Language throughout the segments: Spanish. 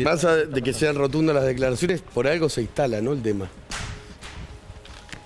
Más allá de que sean rotundas las declaraciones, por algo se instala, ¿no? El tema.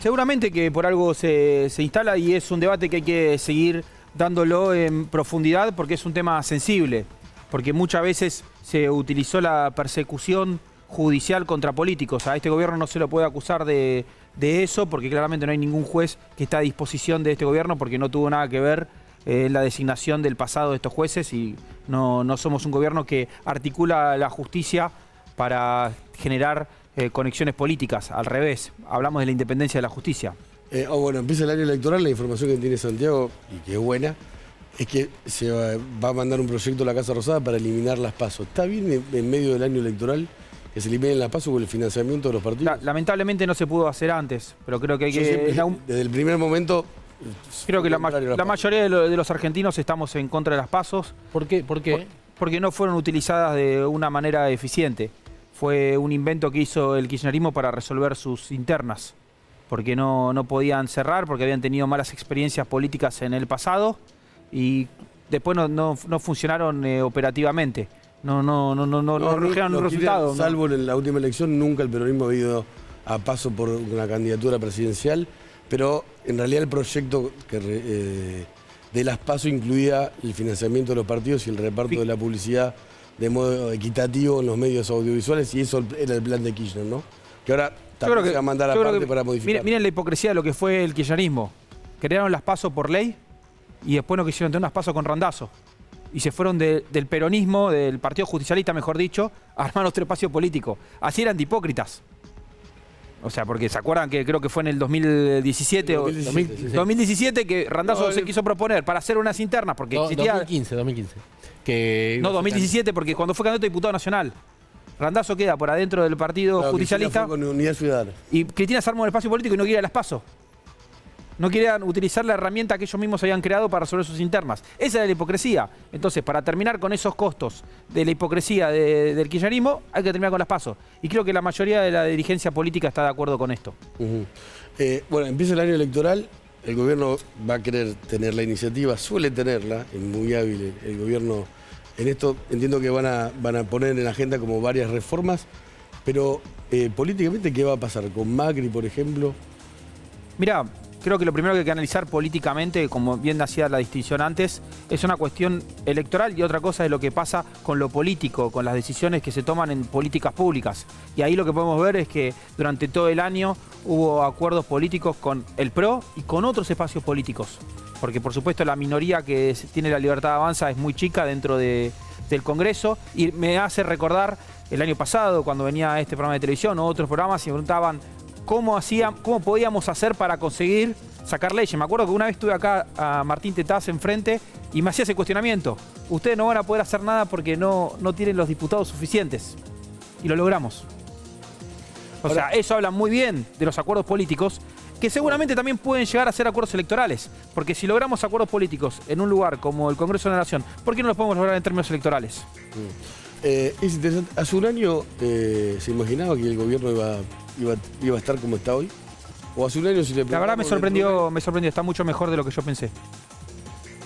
Seguramente que por algo se instala y es un debate que hay que seguir dándolo en profundidad porque es un tema sensible, porque muchas veces se utilizó la persecución judicial contra políticos. A este gobierno no se lo puede acusar de eso porque claramente no hay ningún juez que está a disposición de este gobierno porque no tuvo nada que ver la designación del pasado de estos jueces y no somos un gobierno que articula la justicia para generar conexiones políticas. Al revés, hablamos de la independencia de la justicia. Bueno, empieza el año electoral, la información que tiene Santiago, y que es buena, es que se va a mandar un proyecto a la Casa Rosada para eliminar las PASO. ¿Está bien en medio del año electoral que se eliminen las PASO con el financiamiento de los partidos? Lamentablemente no se pudo hacer antes, pero creo que hay que... Desde el primer momento... Creo que la mayoría de los argentinos estamos en contra de las PASO. ¿Por qué? Porque no fueron utilizadas de una manera eficiente. Fue un invento que hizo el kirchnerismo para resolver sus internas. Porque no podían cerrar, porque habían tenido malas experiencias políticas en el pasado y después no funcionaron operativamente. No generaron un resultado. Salvo en la última elección, nunca el peronismo ha ido a paso por una candidatura presidencial, pero en realidad el proyecto de las PASO incluía el financiamiento de los partidos y el reparto de la publicidad de modo equitativo en los medios audiovisuales, y eso era el plan de Kirchner, ¿no? Que ahora también se va a mandar aparte para modificar. Miren la hipocresía de lo que fue el kirchnerismo. Crearon las PASO por ley y después no quisieron tener unas PASO con randazo. Y se fueron del peronismo, del partido justicialista, mejor dicho, a armar nuestro espacio político. Así eran de hipócritas. O sea, porque se acuerdan que creo que fue en el 2017 2017 que Randazzo se quiso proponer para hacer unas internas, porque existía... 2015. No, 2017, porque cuando fue candidato a diputado nacional. Randazzo queda por adentro del partido justicialista. Con Unidad Ciudadana. Y Cristina se armó en el espacio político y no quiere las PASO. No querían utilizar la herramienta que ellos mismos habían creado para resolver sus internas. Esa era la hipocresía. Entonces, para terminar con esos costos de la hipocresía del kirchnerismo, hay que terminar con las PASO. Y creo que la mayoría de la dirigencia política está de acuerdo con esto. Bueno, empieza el año electoral, el gobierno va a querer tener la iniciativa, suele tenerla, es muy hábil el gobierno en esto. Entiendo que van a poner en la agenda como varias reformas, pero políticamente, ¿qué va a pasar? ¿Con Macri, por ejemplo? Mirá, creo que lo primero que hay que analizar políticamente, como bien hacía la distinción antes, es una cuestión electoral y otra cosa es lo que pasa con lo político, con las decisiones que se toman en políticas públicas. Y ahí lo que podemos ver es que durante todo el año hubo acuerdos políticos con el PRO y con otros espacios políticos. Porque por supuesto la minoría que tiene la Libertad Avanza es muy chica dentro del Congreso y me hace recordar el año pasado cuando venía a este programa de televisión o otros programas y me preguntaban cómo podíamos hacer para conseguir sacar leyes. Me acuerdo que una vez estuve acá a Martín Tetaz enfrente y me hacía ese cuestionamiento. Ustedes no van a poder hacer nada porque no tienen los diputados suficientes. Y lo logramos. O sea, eso habla muy bien de los acuerdos políticos, que seguramente también pueden llegar a ser acuerdos electorales. Porque si logramos acuerdos políticos en un lugar como el Congreso de la Nación, ¿por qué no los podemos lograr en términos electorales? Es interesante. Hace un año se imaginaba que el gobierno iba a estar como está hoy. O hace un año si le... La verdad me sorprendió, está mucho mejor de lo que yo pensé.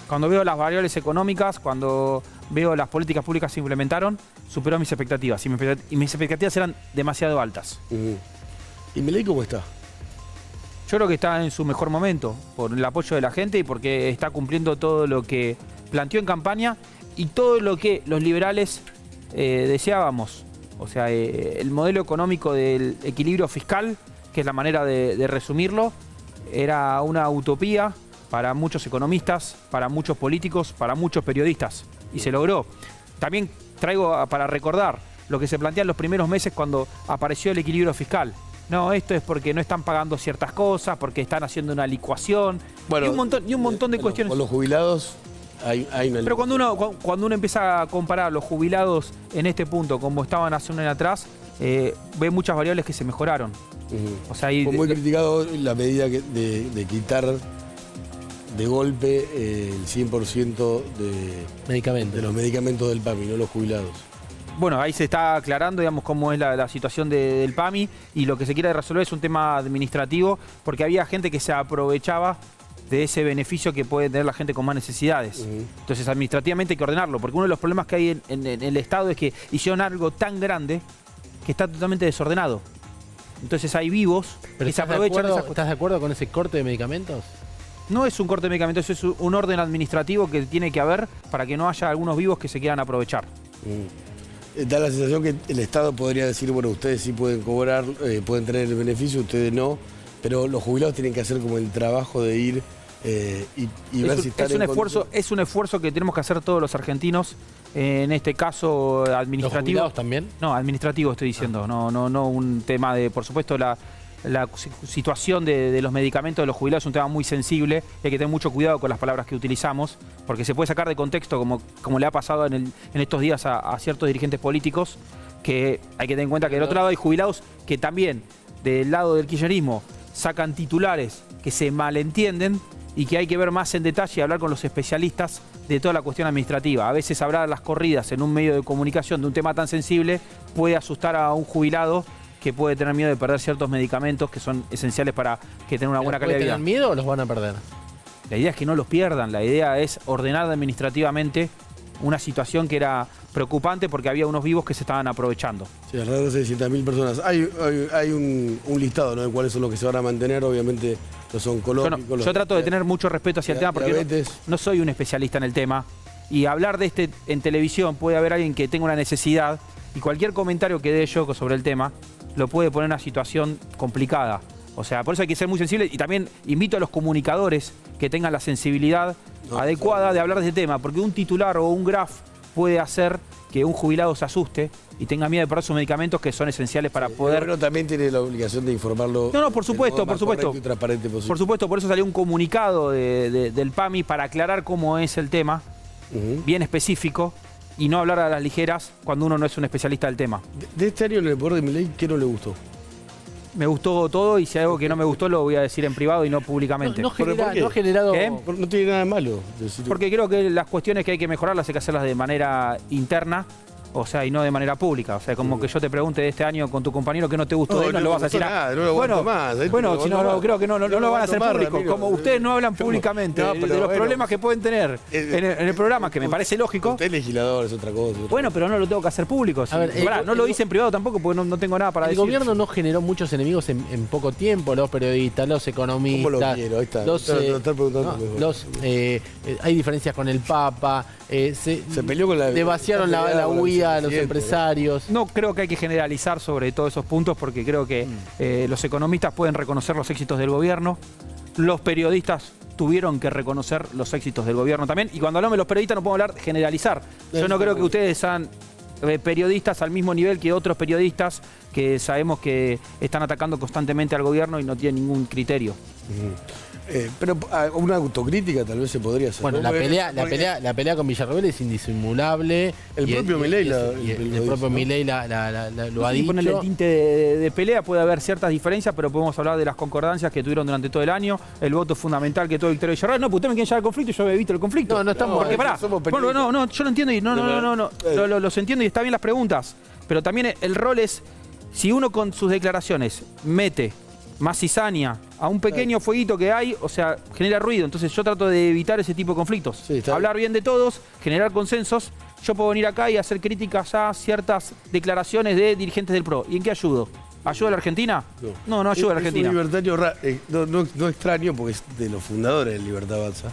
Cuando veo las variables económicas, cuando veo las políticas públicas que se implementaron, superó mis expectativas. Y mis expectativas eran demasiado altas. ¿Y Milei cómo está? Yo creo que está en su mejor momento, por el apoyo de la gente y porque está cumpliendo todo lo que planteó en campaña y todo lo que los liberales deseábamos. O sea, el modelo económico del equilibrio fiscal, que es la manera de resumirlo, era una utopía para muchos economistas, para muchos políticos, para muchos periodistas. Y se logró. También traigo para recordar lo que se plantea en los primeros meses cuando apareció el equilibrio fiscal. No, esto es porque no están pagando ciertas cosas, porque están haciendo una licuación, bueno, y un montón de cuestiones. Con los jubilados hay una... Pero cuando uno empieza a comparar los jubilados en este punto como estaban hace un año atrás, ve muchas variables que se mejoraron. O sea, fue muy criticado la medida de quitar de golpe el 100% de los medicamentos del PAMI, no los jubilados. Bueno, ahí se está aclarando, digamos, cómo es la situación del PAMI y lo que se quiere resolver es un tema administrativo porque había gente que se aprovechaba de ese beneficio que puede tener la gente con más necesidades. Entonces, administrativamente hay que ordenarlo, porque uno de los problemas que hay en el Estado es que hicieron algo tan grande que está totalmente desordenado. Entonces hay vivos que se aprovechan de esas cosas. ¿Estás de acuerdo con ese corte de medicamentos? No es un corte de medicamentos, es un orden administrativo que tiene que haber para que no haya algunos vivos que se quieran aprovechar. Da la sensación que el Estado podría decir, bueno, ustedes sí pueden cobrar, pueden tener el beneficio, ustedes no, pero los jubilados tienen que hacer como el trabajo de ir y ver si están es un esfuerzo que tenemos que hacer todos los argentinos, en este caso administrativo. ¿Los jubilados también? No, administrativo estoy diciendo, no un tema de, por supuesto, la situación de los medicamentos de los jubilados es un tema muy sensible y hay que tener mucho cuidado con las palabras que utilizamos, porque se puede sacar de contexto, como le ha pasado en estos días a ciertos dirigentes políticos, que hay que tener en cuenta que del otro lado hay jubilados que también, del lado del kirchnerismo, sacan titulares que se malentienden y que hay que ver más en detalle y hablar con los especialistas de toda la cuestión administrativa. A veces hablar a las corridas en un medio de comunicación de un tema tan sensible puede asustar a un jubilado que puede tener miedo de perder ciertos medicamentos que son esenciales para que tengan una buena calidad de vida. ¿Tienen miedo o los van a perder? La idea es que no los pierdan, la idea es ordenar administrativamente una situación que era preocupante porque había unos vivos que se estaban aprovechando. Sí, alrededor de 600.000 personas. Hay un listado, ¿no?, de cuáles son los que se van a mantener, obviamente los oncológicos. Yo trato de tener mucho respeto hacia el tema porque no soy un especialista en el tema y hablar de en televisión puede haber alguien que tenga una necesidad y cualquier comentario que dé yo sobre el tema lo puede poner en una situación complicada. O sea, por eso hay que ser muy sensible y también invito a los comunicadores que tengan la sensibilidad adecuada de hablar de ese tema, porque un titular o un graph puede hacer que un jubilado se asuste y tenga miedo de perder sus medicamentos que son esenciales para poder... Pero también tiene la obligación de informarlo. No, por supuesto, por supuesto. Y transparente posible. Por supuesto, por eso salió un comunicado del PAMI para aclarar cómo es el tema, bien específico, y no hablar a las ligeras cuando uno no es un especialista del tema. De este año en el poder de Milei, ¿qué no le gustó? Me gustó todo y si hay algo que no me gustó lo voy a decir en privado y no públicamente. No ha generado... ¿Qué? No tiene nada de malo. Porque creo que las cuestiones que hay que mejorarlas hay que hacerlas de manera interna, o sea, y no de manera pública. O sea, como que yo te pregunte de este año con tu compañero que no te gustó de él, no lo vas a decir. Nada, no lo aguanto más. Bueno, si no, creo que no lo van a hacer público. Como ustedes no hablan públicamente de los problemas que pueden tener en el programa, que me parece lógico. Usted es legislador, es otra cosa. Bueno, pero no lo tengo que hacer público. A ver, no lo hice en privado tampoco porque no tengo nada para decir. El gobierno no generó muchos enemigos en poco tiempo, los periodistas, los economistas. ¿Cómo lo quiero? Ahí está. Hay diferencias con el Papa. Se peleó con la... vaciaron la huida a los empresarios. No creo que hay que generalizar sobre todos esos puntos porque creo que los economistas pueden reconocer los éxitos del gobierno, los periodistas tuvieron que reconocer los éxitos del gobierno también, y cuando hablamos de los periodistas no podemos hablar de generalizar. Yo no creo que ustedes sean periodistas al mismo nivel que otros periodistas que sabemos que están atacando constantemente al gobierno y no tienen ningún criterio. Pero una autocrítica tal vez se podría hacer. Bueno, la pelea con Villarroel es indisimulable. El propio Milei lo ha dicho. Ponerle el tinte de pelea, puede haber ciertas diferencias, pero podemos hablar de las concordancias que tuvieron durante todo el año, el voto fundamental que tuvo Victoria Villarroel. No, pues usted me quiere llevar al conflicto y yo he visto el conflicto. No estamos... Porque pará, bueno, yo lo entiendo y los entiendo y está bien las preguntas, pero también el rol es, si uno con sus declaraciones mete más cizaña a un pequeño fueguito que hay, o sea, genera ruido. Entonces yo trato de evitar ese tipo de conflictos. Sí, hablar bien de todos, generar consensos. Yo puedo venir acá y hacer críticas a ciertas declaraciones de dirigentes del PRO. ¿Y en qué ayudo? ¿Ayuda a la Argentina? No ayuda a la Argentina. Es un libertario no extraño, porque es de los fundadores del Libertad Avanza,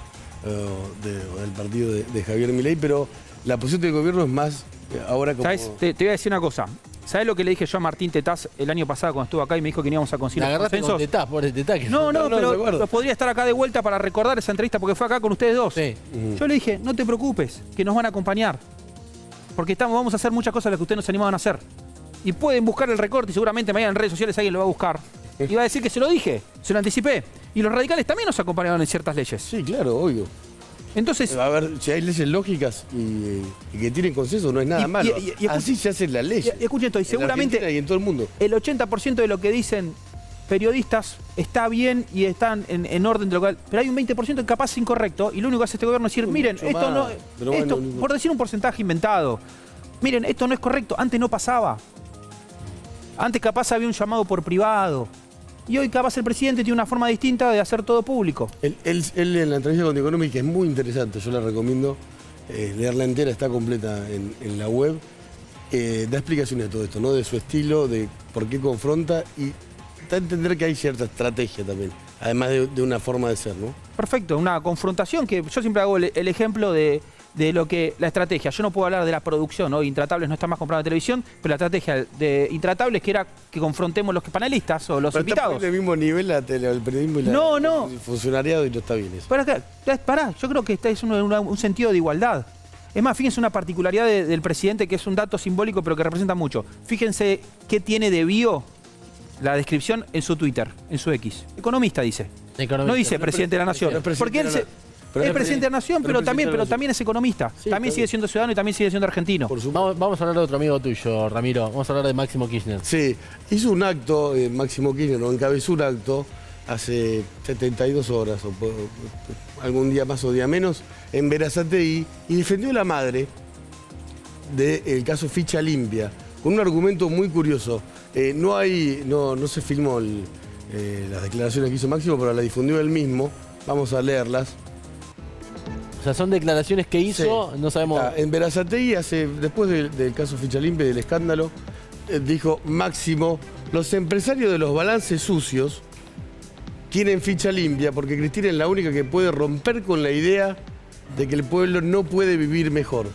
del partido de Javier Milei, pero la posición del gobierno es más ahora como... ¿Sabes? Te voy a decir una cosa. ¿Sabés lo que le dije yo a Martín Tetaz el año pasado cuando estuvo acá y me dijo que íbamos a conseguir los consensos? Con Tetaz, pobre Tetaz. Pero podría estar acá de vuelta para recordar esa entrevista porque fue acá con ustedes dos. Sí. Yo le dije, no te preocupes, que nos van a acompañar. Porque vamos a hacer muchas cosas las que ustedes nos animaban a hacer. Y pueden buscar el recorte y seguramente mañana en redes sociales alguien lo va a buscar. Y va a decir que se lo dije, se lo anticipé. Y los radicales también nos acompañaron en ciertas leyes. Sí, claro, obvio. Entonces, a ver, si hay leyes lógicas y que tienen consenso, no es nada malo. Así se hacen las leyes. Escuchen esto, y seguramente y en todo el mundo. El 80% de lo que dicen periodistas está bien y están en orden de lo que... Pero hay un 20% que capaz es incorrecto y lo único que hace este gobierno es decir, miren, por decir un porcentaje inventado, miren, esto no es correcto, antes no pasaba. Antes capaz había un llamado por privado. Y hoy capaz el presidente tiene una forma distinta de hacer todo público. Él en la entrevista con The Economist, que es muy interesante, yo la recomiendo leerla entera, está completa en la web, da explicaciones de todo esto, ¿no? De su estilo, de por qué confronta y da a entender que hay cierta estrategia también, además de una forma de ser, ¿no? Perfecto, una confrontación que yo siempre hago el ejemplo de lo que la estrategia. Yo no puedo hablar de la producción, ¿no? Intratables no está más comprado en televisión, pero la estrategia de Intratables que era que confrontemos los panelistas o los Pero invitados. está en el mismo nivel el periodismo y el funcionariado y no está bien eso. Pará, yo creo que este es un sentido de igualdad. Es más, fíjense una particularidad del presidente que es un dato simbólico pero que representa mucho. Fíjense qué tiene de bio la descripción en su Twitter, en su X. Economista dice. Economista. No dice presidente de la nación. No es presidente Porque él de la- pero es no es presidente de la nación, pero también es economista. Sí, también está sigue bien. siendo ciudadano y también sigue siendo argentino. Por supuesto. Vamos a hablar de otro amigo tuyo, Ramiro. Vamos a hablar de Máximo Kirchner. Sí, hizo un acto, Máximo Kirchner, ¿no? Encabezó un acto hace 72 horas, algún día más o día menos, en Berazategui, y defendió a la madre del caso Ficha Limpia, con un argumento muy curioso. No se filmó las declaraciones que hizo Máximo, pero la difundió él mismo. Vamos a leerlas. O sea, son declaraciones que hizo, Sí. no sabemos. En Berazategui, después del caso Ficha Limpia y del escándalo, dijo Máximo, los empresarios de los balances sucios quieren ficha limpia porque Cristina es la única que puede romper con la idea de que el pueblo no puede vivir mejor.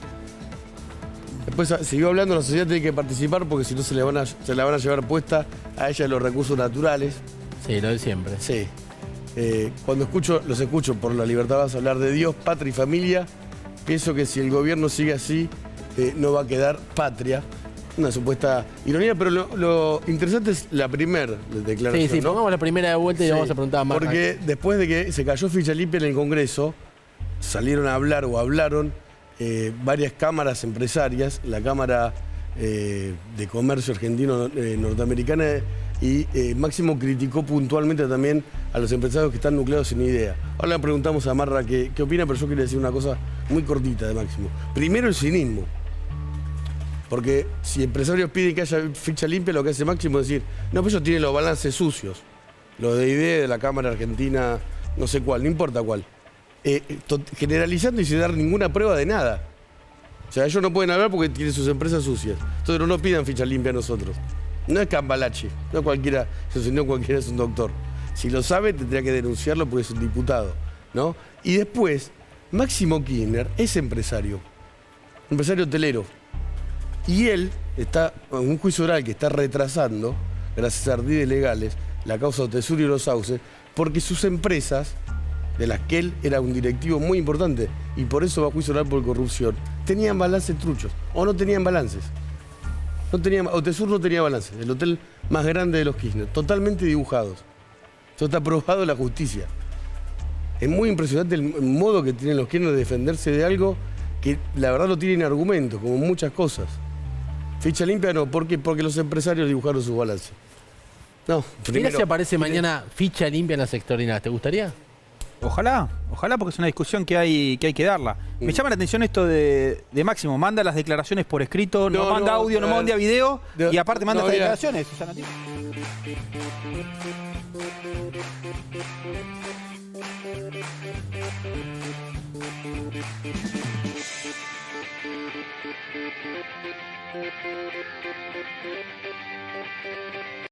Después siguió hablando, la sociedad tiene que participar porque si no se la van a llevar puesta a ella los recursos naturales. Sí, lo de siempre. Sí. Cuando los escucho por la libertad vas a hablar de Dios, patria y familia, pienso que si el gobierno sigue así, no va a quedar patria. Una supuesta ironía, pero lo interesante es la primera declaración. Sí, ¿no? pongamos la primera de vuelta y Sí, vamos a preguntar a Marra. porque después de que se cayó Ficha Limpia en el Congreso, salieron a hablar o hablaron varias cámaras empresarias, la Cámara de Comercio Argentino Norteamericana, y Máximo criticó puntualmente también a los empresarios que están nucleados sin idea. Ahora le preguntamos a Marra qué opina, pero yo quería decir una cosa muy cortita de Máximo. Primero, el cinismo. Porque si empresarios piden que haya ficha limpia, lo que hace Máximo es decir, no, pues ellos tienen los balances sucios. Los de IDE, de la Cámara Argentina, no sé cuál, no importa cuál. Generalizando y sin dar ninguna prueba de nada. O sea, ellos no pueden hablar porque tienen sus empresas sucias. Entonces no nos pidan ficha limpia a nosotros. No es Cambalache, no cualquiera es un doctor. Si lo sabe, tendría que denunciarlo porque es un diputado, ¿no? Y después, Máximo Kirchner es empresario hotelero. Y él está en un juicio oral que está retrasando, gracias a ardides legales, la causa Otesur y los Sauces, porque sus empresas, de las que él era un directivo muy importante, y por eso va a juicio oral por corrupción, tenían balances truchos, o no tenían balances. Otesur no tenía balances, el hotel más grande de los Kirchner, totalmente dibujados. Eso está probado en la justicia. Es muy impresionante el modo que tienen los Kirchner de defenderse de algo que la verdad no tienen argumentos, como muchas cosas. Ficha limpia no, porque los empresarios dibujaron sus balances. No, Mira si aparece mañana ficha limpia en las extraordinarias. ¿Te gustaría? Ojalá, porque es una discusión que hay que darla. Me llama la atención esto de Máximo, manda las declaraciones por escrito, no manda audio, no manda video, y aparte manda estas declaraciones. Susana, tío.